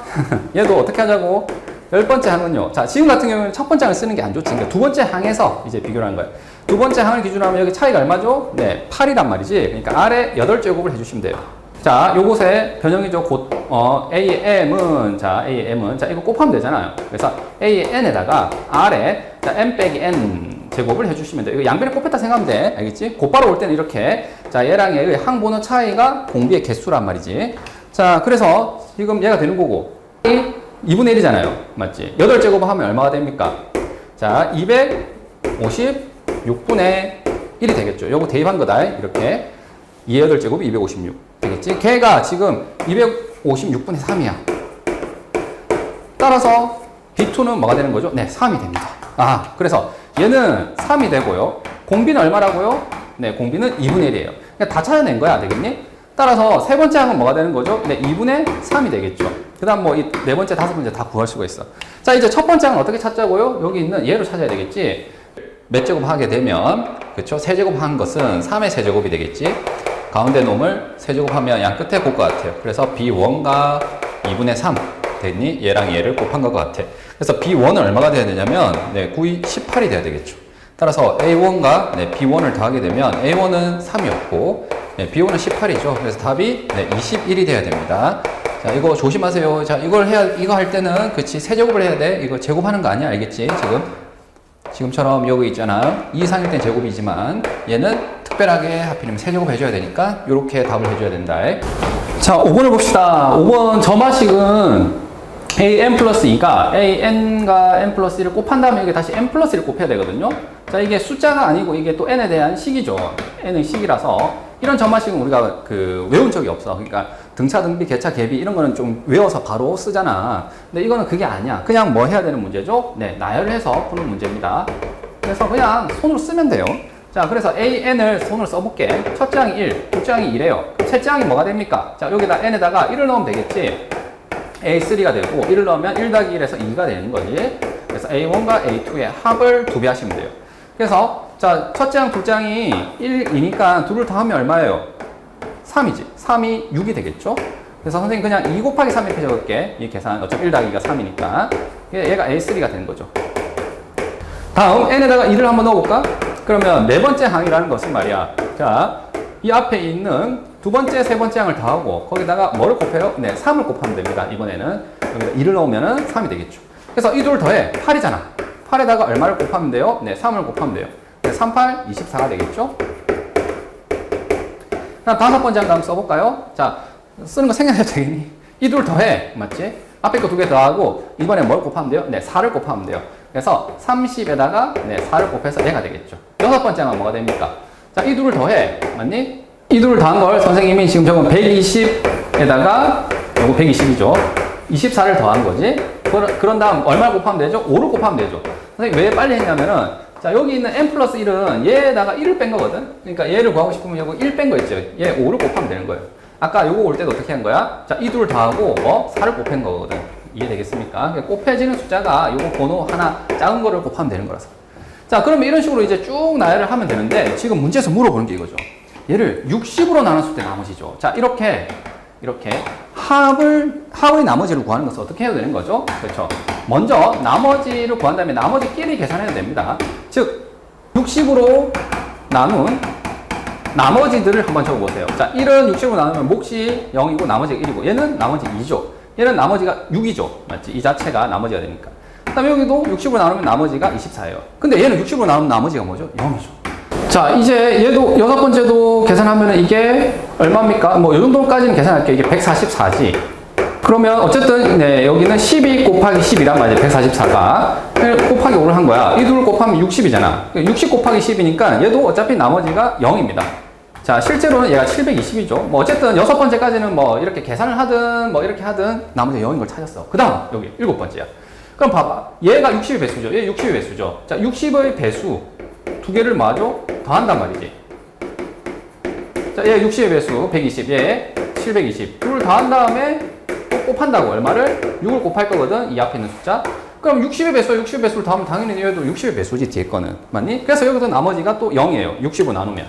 얘도 어떻게 하자고? 열 번째 항은요. 자, 지금 같은 경우는 첫 번째 항을 쓰는 게 안 좋지. 그러니까 두 번째 항에서 이제 비교를 한 거예요. 두 번째 항을 기준으로 하면 여기 차이가 얼마죠? 네, 8이란 말이지. 그러니까 r에 8제곱을 해주시면 돼요. 자, 요것의 변형이죠. AM은, 자, 이거 곱하면 되잖아요. 그래서 AN에다가 R에, 자, M 빼기 N 제곱을 해주시면 돼요. 이거 양변에 곱했다 생각하면 돼. 알겠지? 곧바로 올 때는 이렇게. 자, 얘랑 얘의 항번호 차이가 공비의 개수란 말이지. 자, 그래서 지금 얘가 되는 거고, 2분의 1이잖아요. 맞지? 8제곱 하면 얼마가 됩니까? 자, 256분의 1이 되겠죠. 요거 대입한 거다. 이렇게. 2/8제곱이 256. 되겠지? 걔가 지금 256분의 3이야. 따라서 B2는 뭐가 되는 거죠? 네, 3이 됩니다. 그래서 얘는 3이 되고요. 공비는 얼마라고요? 네, 공비는 2분의 1이에요. 그러니까 다 찾아낸 거야. 되겠니? 따라서 세 번째 항은 뭐가 되는 거죠? 네, 2분의 3이 되겠죠. 그 다음 뭐 이 네 번째, 다섯 번째 다 구할 수가 있어. 자, 이제 첫 번째 항은 어떻게 찾자고요? 여기 있는 얘로 찾아야 되겠지? 몇 제곱 하게 되면, 그쵸? 세제곱 한 것은 3의 세제곱이 되겠지? 가운데 놈을 세제곱하면 양 끝에 곱 것 같아요. 그래서 B1과 2분의 3 됐니? 얘랑 얘를 곱한 것 같아. 그래서 B1은 얼마가 돼야 되냐면, 네, 9이 18이 돼야 되겠죠. 따라서 A1과 B1을 더하게 되면 A1은 3이었고 B1은 18이죠. 그래서 답이 21이 돼야 됩니다. 자, 이거 조심하세요. 자, 이거 할 때는 그치 세제곱을 해야 돼. 이거 제곱하는 거 아니야, 알겠지? 지금처럼 여기 있잖아. 2 이상일 땐 제곱이지만 얘는 특별하게 하필이면 세제곱 해줘야 되니까 이렇게 답을 해줘야 된다. 자, 5번을 봅시다. 5번 점화식은 an 플러스 2가 an과 n 플러스 1을 곱한 다음에 여기 다시 n 플러스 1을 곱해야 되거든요. 자, 이게 숫자가 아니고 이게 또 n에 대한 식이죠. n은 식이라서 이런 점화식은 우리가 외운 적이 없어. 그러니까 등차, 등비, 계차, 계비 이런 거는 좀 외워서 바로 쓰잖아. 근데 이거는 그게 아니야. 그냥 뭐 해야 되는 문제죠? 나열해서 푸는 문제입니다. 그래서 그냥 손으로 쓰면 돼요. 자, 그래서 an을 손으로 써볼게. 첫째 항이 1, 둘째 항이 2래요. 셋째 항이 뭐가 됩니까? 자, 여기다 n에다가 1을 넣으면 되겠지. A3가 되고 1을 넣으면 1 더하기 1에서 2가 되는 거지. 그래서 A1과 A2의 합을 2배 하시면 돼요. 그래서 자, 첫째 항, 둘째 항이 1이니까 둘을 더하면 얼마예요? 3이지. 3이 6이 되겠죠? 그래서 선생님 그냥 2 곱하기 3 이렇게 적을게. 이 계산 어차피 1 더하기가 3이니까 얘가 A3가 되는 거죠. 다음 n에다가 2를 한번 넣어볼까? 그러면 네 번째 항이라는 것은 말이야. 자, 이 앞에 있는 두 번째, 세 번째 항을 더하고 거기다가 뭐를 곱해요? 3을 곱하면 됩니다. 이번에는 여기다 2를 넣으면 3이 되겠죠. 그래서 이 둘을 더해. 8이잖아. 8에다가 얼마를 곱하면 돼요? 3을 곱하면 돼요. 3, 8, 24가 되겠죠? 그럼 다섯 번째 항 한번 써볼까요? 자, 쓰는 거 생각해도 되겠니? 이 둘 더해. 맞지? 앞에 거 두 개 더하고 이번에 뭘 곱하면 돼요? 4를 곱하면 돼요. 그래서 30에다가 4를 곱해서 얘가 되겠죠. 여섯 번째 항은 뭐가 됩니까? 자, 이 둘을 더해. 맞니? 이 둘을 더한 걸 선생님이 지금 적은 120에다가 요거 120이죠. 24를 더한 거지. 그런 다음 얼마 곱하면 되죠? 5를 곱하면 되죠. 선생님 왜 빨리 했냐면은 자, 여기 있는 n 플러스 1은 얘에다가 1을 뺀 거거든. 그러니까 얘를 구하고 싶으면 요거 1 뺀 거 있죠. 얘 5를 곱하면 되는 거예요. 아까 요거 올 때도 어떻게 한 거야? 자, 이 둘을 더하고 4를 곱한 거거든. 이해되겠습니까? 그러니까 곱해지는 숫자가 요거 번호 하나 작은 거를 곱하면 되는 거라서. 자, 그러면 이런 식으로 이제 쭉 나열을 하면 되는데 지금 문제에서 물어보는 게 이거죠. 얘를 60으로 나눴을 때 나머지죠. 자, 이렇게 합의 나머지를 구하는 것은 어떻게 해야 되는 거죠? 그렇죠. 먼저 나머지를 구한 다음에 나머지끼리 계산해야 됩니다. 즉 60으로 나눈 나머지들을 한번 적어보세요. 자, 1은 60으로 나누면 몫이 0이고 나머지가 1이고 얘는 나머지 2죠. 얘는 나머지가 6이죠. 맞지? 이 자체가 나머지가 되니까. 그 다음에 여기도 60으로 나누면 나머지가 24예요. 근데 얘는 60으로 나누면 나머지가 뭐죠? 0이죠. 자, 이제 얘도 여섯 번째도 계산하면 이게 얼마입니까? 뭐 이 정도까지는 계산할게요. 이게 144지. 그러면 어쨌든 여기는 12 곱하기 10이란 말이에요. 144가 곱하기 5를 한 거야. 이 둘을 곱하면 60이잖아. 60 곱하기 10이니까 얘도 어차피 나머지가 0입니다. 자, 실제로는 얘가 720이죠. 뭐 어쨌든 여섯 번째까지는 뭐 이렇게 계산을 하든 뭐 이렇게 하든 나머지가 0인 걸 찾았어. 그 다음 여기 일곱 번째야. 그럼 봐봐. 얘가 60의 배수죠. 얘 60의 배수죠. 자, 60의 배수 두 개를 뭐하죠? 더한단 말이지. 자, 얘 60의 배수 120, 얘 720. 둘을 더한 다음에 또 곱한다고. 얼마를? 6을 곱할 거거든. 이 앞에 있는 숫자. 그럼 60의 배수, 60의 배수를 더하면 당연히 얘도 60의 배수지, 뒤에 거는. 맞니? 그래서 여기서 나머지가 또 0이에요. 60을 나누면.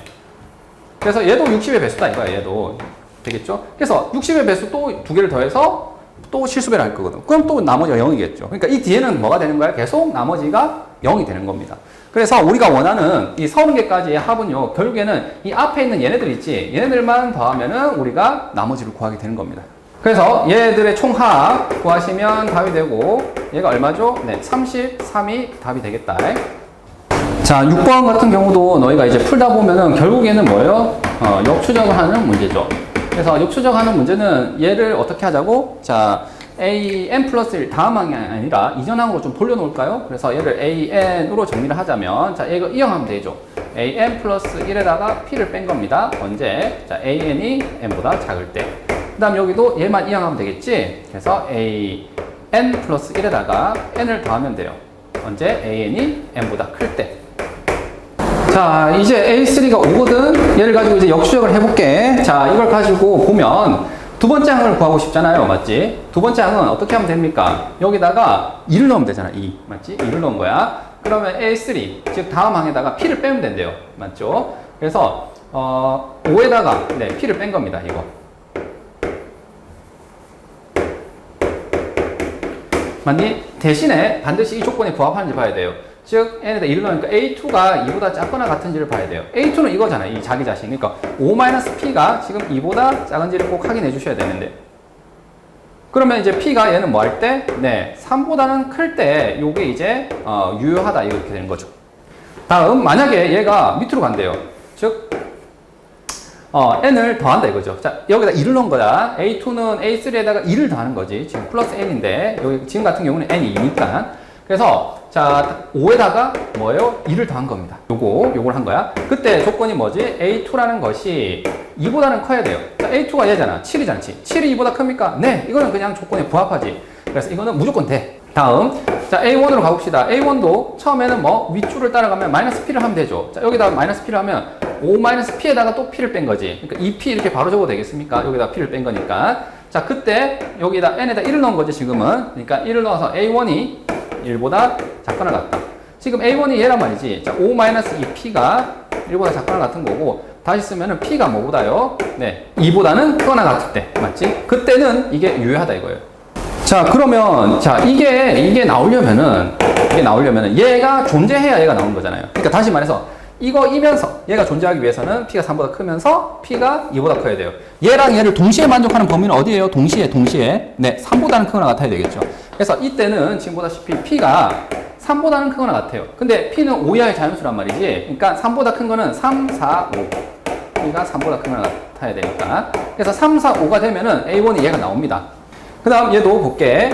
그래서 얘도 60의 배수다 이거야, 얘도. 되겠죠? 그래서 60의 배수 또 두 개를 더해서 또 실수배를 할 거거든. 그럼 또 나머지가 0이겠죠. 그러니까 이 뒤에는 뭐가 되는 거야? 계속 나머지가 0이 되는 겁니다. 그래서 우리가 원하는 이 30개까지의 합은요, 결국에는 이 앞에 있는 얘네들 있지, 얘네들만 더하면은 우리가 나머지를 구하게 되는 겁니다. 그래서 얘들의 총합 구하시면 답이 되고, 얘가 얼마죠? 33이 답이 되겠다. 자, 6번 같은 경우도 너희가 이제 풀다 보면은 결국에는 뭐예요? 역추적을 하는 문제죠. 그래서 역추적하는 문제는 얘를 어떻게 하자고? 자, an 플러스 1 다음항이 아니라 이전항으로 좀 돌려놓을까요? 그래서 얘를 an으로 정리를 하자면, 자, 이거 이항하면 되죠. an 플러스 1에다가 p를 뺀 겁니다. 언제? 자, an이 n보다 작을 때. 그 다음 여기도 얘만 이항하면 되겠지? 그래서 an 플러스 1에다가 n을 더하면 돼요. 언제? an이 n보다 클 때. 자, 이제 A3가 오거든? 얘를 가지고 이제 역추적을 해볼게. 자, 이걸 가지고 보면 두 번째 항을 구하고 싶잖아요. 맞지? 두 번째 항은 어떻게 하면 됩니까? 여기다가 2를 넣으면 되잖아. 2. 맞지? 2를 넣은 거야. 그러면 A3, 즉 다음 항에다가 P를 빼면 된대요. 맞죠? 그래서 5에다가 P를 뺀 겁니다. 이거. 맞니? 대신에 반드시 이 조건에 부합하는지 봐야 돼요. 즉 n에다 1을 넣으니까 a2가 2보다 작거나 같은지를 봐야 돼요. a2는 이거잖아요. 이 자기 자신. 그러니까 5-p가 지금 2보다 작은지를 꼭 확인해 주셔야 되는데, 그러면 이제 p가 얘는 뭐 할 때? 네, 3보다는 클 때 요게 이제 유효하다 이렇게 되는 거죠. 다음 만약에 얘가 밑으로 간대요. 즉 n을 더한다 이거죠. 자, 여기다 2를 넣은 거야. a2는 a3에다가 2를 더하는 거지. 지금 플러스 n인데 여기 지금 같은 경우는 n이 2니까. 그래서 자, 5에다가 뭐예요? 2를 더한 겁니다. 요걸 한 거야. 그때 조건이 뭐지? a2라는 것이 2보다는 커야 돼요. 자, a2가 얘잖아. 7이잖아. 7이 2보다 큽니까? 네. 이거는 그냥 조건에 부합하지. 그래서 이거는 무조건 돼. 다음, 자, a1으로 가봅시다. a1도 처음에는 뭐 윗줄을 따라가면 마이너스 p를 하면 되죠. 자, 여기다 마이너스 p를 하면 5-p에다가 또 p를 뺀 거지. 그러니까 2p 이렇게 바로 적어도 되겠습니까? 여기다 p를 뺀 거니까. 자, 그때 여기다 n에다 1을 넣은 거지, 지금은. 그러니까 1을 넣어서 a1이 1보다 작거나 같다. 지금 a1이 얘란 말이지. 자, 5-2p가 1보다 작거나 같은 거고, 다시 쓰면은 p가 뭐보다요? 네, 2보다는 크거나 같을 때. 맞지? 그때는 이게 유효하다 이거예요. 자, 그러면, 자, 이게 나오려면은 얘가 존재해야 얘가 나오는 거잖아요. 그러니까 다시 말해서, 이거이면서 얘가 존재하기 위해서는 p가 3보다 크면서 p가 2보다 커야 돼요. 얘랑 얘를 동시에 만족하는 범위는 어디예요? 동시에. 네, 3보다는 크거나 같아야 되겠죠. 그래서 이때는 지금 보다시피 p가 3보다는 크거나 같아요. 근데 p는 5 이하의 자연수란 말이지. 그러니까 3보다 큰 거는 3, 4, 5. p가 3보다 크거나 같아야 되니까. 그래서 3, 4, 5가 되면은 a1이 얘가 나옵니다. 그 다음 얘도 볼게.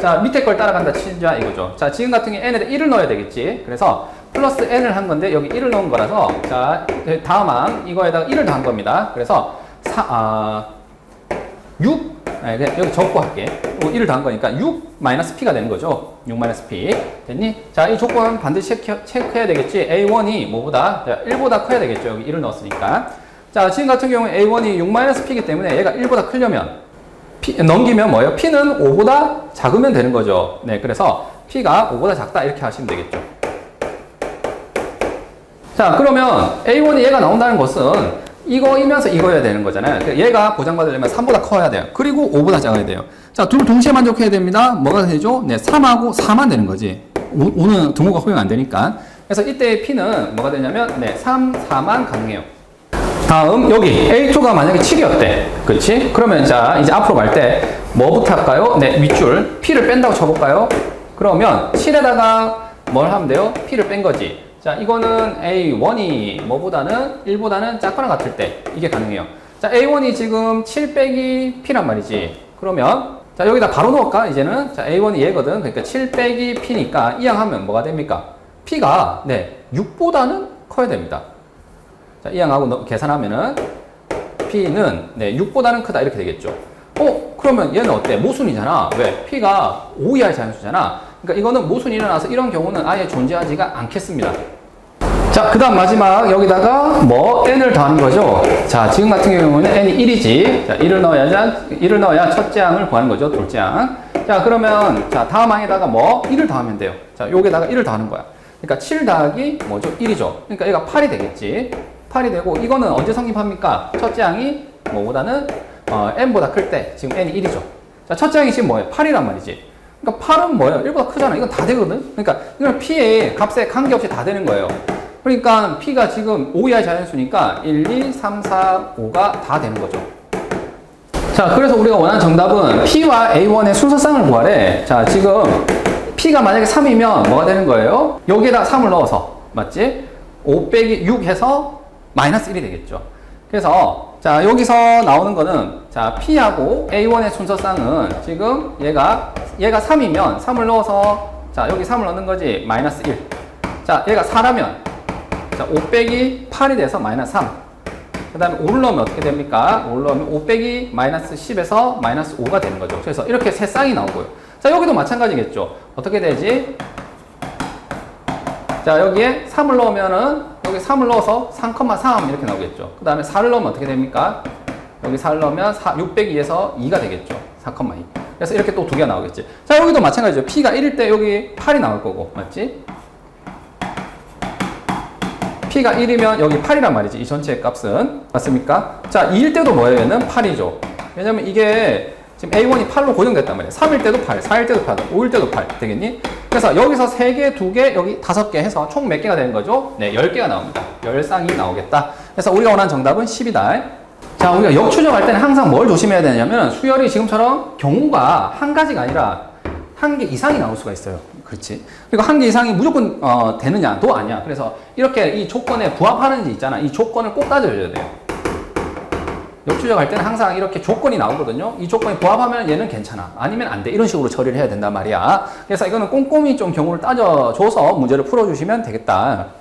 자, 밑에 걸 따라간다 치자 이거죠. 자, 지금 같은 경우에 n에다 1을 넣어야 되겠지. 그래서 플러스 n을 한 건데 여기 1을 넣은 거라서, 자, 다음 항 이거에다가 1을 더한 겁니다. 그래서 6, 여기 적고 할게. 1을 더한 거니까 6-p가 되는 거죠. 6-p. 됐니? 자, 이 조건 반드시 체크해야 되겠지. a1이 뭐보다? 1보다 커야 되겠죠. 여기 1을 넣었으니까. 자, 지금 같은 경우에 a1이 6-p이기 때문에 얘가 1보다 크려면 넘기면 뭐예요? p는 5보다 작으면 되는 거죠. 네, 그래서 p가 5보다 작다 이렇게 하시면 되겠죠. 자, 그러면 a1이 얘가 나온다는 것은 이거이면서 이거여야 되는 거잖아요. 얘가 보장받으려면 3보다 커야 돼요. 그리고 5보다 작아야 돼요. 자, 둘 동시에 만족해야 됩니다. 뭐가 되죠? 네, 3하고 4만 되는 거지. 5는 등호가 허용 안 되니까. 그래서 이때 p는 뭐가 되냐면, 네, 3, 4만 가능해요. 다음, 여기 a2가 만약에 7이었대. 그렇지? 그러면 자, 이제 앞으로 갈 때 뭐부터 할까요? 네, 윗줄 p를 뺀다고 쳐볼까요? 그러면 7에다가 뭘 하면 돼요? p를 뺀 거지. 자, 이거는 a1이 뭐보다는 1보다는 작거나 같을 때 이게 가능해요. 자, a1이 지금 7 빼기 p란 말이지. 그러면 자, 여기다 바로 넣을까? 이제는 자, a1이 얘거든. 그러니까 7 빼기 p니까 이항하면 뭐가 됩니까? p가 네, 6보다는 커야 됩니다. 자, 이항하고 계산하면은 p는 네, 6보다는 크다 이렇게 되겠죠. 그러면 얘는 어때? 모순이잖아. 왜? p가 5 이하의 자연수잖아. 그러니까 이거는 모순이 일어나서 이런 경우는 아예 존재하지가 않겠습니다. 자, 그 다음 마지막 여기다가 뭐 n을 더하는 거죠. 자, 지금 같은 경우는 n이 1이지. 자, 1을 넣어야 첫째 항을 구하는 거죠. 둘째 항. 자, 그러면 자, 다음 항에다가 뭐 1을 더하면 돼요. 자, 여기다가 1을 더하는 거야. 그러니까 7 더하기 뭐죠? 1이죠. 그러니까 얘가 8이 되겠지. 8이 되고 이거는 언제 성립합니까? 첫째 항이 뭐보다는 n보다 클 때 지금 n이 1이죠. 자, 첫째 항이 지금 뭐예요? 8이란 말이지. 그러니까 8은 뭐예요? 1보다 크잖아. 이건 다 되거든? 그러니까 이건 p의 값에 관계없이 다 되는 거예요. 그러니까 p가 지금 5 이하의 자연수니까 1, 2, 3, 4, 5가 다 되는 거죠. 자, 그래서 우리가 원하는 정답은 p와 a1의 순서쌍을 구하래. 자, 지금 p가 만약에 3이면 뭐가 되는 거예요? 여기에다 3을 넣어서, 맞지? 5 빼기 6 해서 마이너스 1이 되겠죠. 그래서 자, 여기서 나오는 거는 자, p하고 a1의 순서쌍은 지금 얘가 3이면 3을 넣어서 자, 여기 3을 넣는 거지. 마이너스 1. 자, 얘가 4라면 자, 5 빼기 8이 돼서 마이너스 3. 그 다음에 5를 넣으면 어떻게 됩니까? 5를 넣으면 5 빼기 마이너스 10에서 마이너스 5가 되는 거죠. 그래서 이렇게 세 쌍이 나오고요. 자, 여기도 마찬가지겠죠. 어떻게 되지? 자, 여기에 3을 넣으면은 여기 3을 넣어서 3,3 이렇게 나오겠죠. 그 다음에 4를 넣으면 어떻게 됩니까? 여기 4를 넣으면 6 빼기 2에서 2가 되겠죠. 4,2. 그래서 이렇게 또 두 개가 나오겠지. 자, 여기도 마찬가지죠. p가 1일 때 여기 8이 나올 거고, 맞지? p가 1이면 여기 8이란 말이지. 이 전체의 값은. 맞습니까? 자, 2일 때도 뭐예요? 얘는 8이죠. 왜냐면 이게 지금 A1이 8로 고정됐단 말이야. 3일 때도 8, 4일 때도 8, 5일 때도 8 되겠니? 그래서 여기서 3개, 2개, 여기 5개 해서 총 몇 개가 되는 거죠? 네, 10개가 나옵니다. 10쌍이 나오겠다. 그래서 우리가 원하는 정답은 10이다. 자, 우리가 역추적할 때는 항상 뭘 조심해야 되냐면 수열이 지금처럼 경우가 한 가지가 아니라 한 개 이상이 나올 수가 있어요. 그렇지. 그리고 한 개 이상이 무조건 되느냐도 아니야. 그래서 이렇게 이 조건에 부합하는지 있잖아. 이 조건을 꼭 따져줘야 돼요. 역추적할 때는 항상 이렇게 조건이 나오거든요. 이 조건에 부합하면 얘는 괜찮아. 아니면 안 돼. 이런 식으로 처리를 해야 된단 말이야. 그래서 이거는 꼼꼼히 좀 경우를 따져줘서 문제를 풀어주시면 되겠다.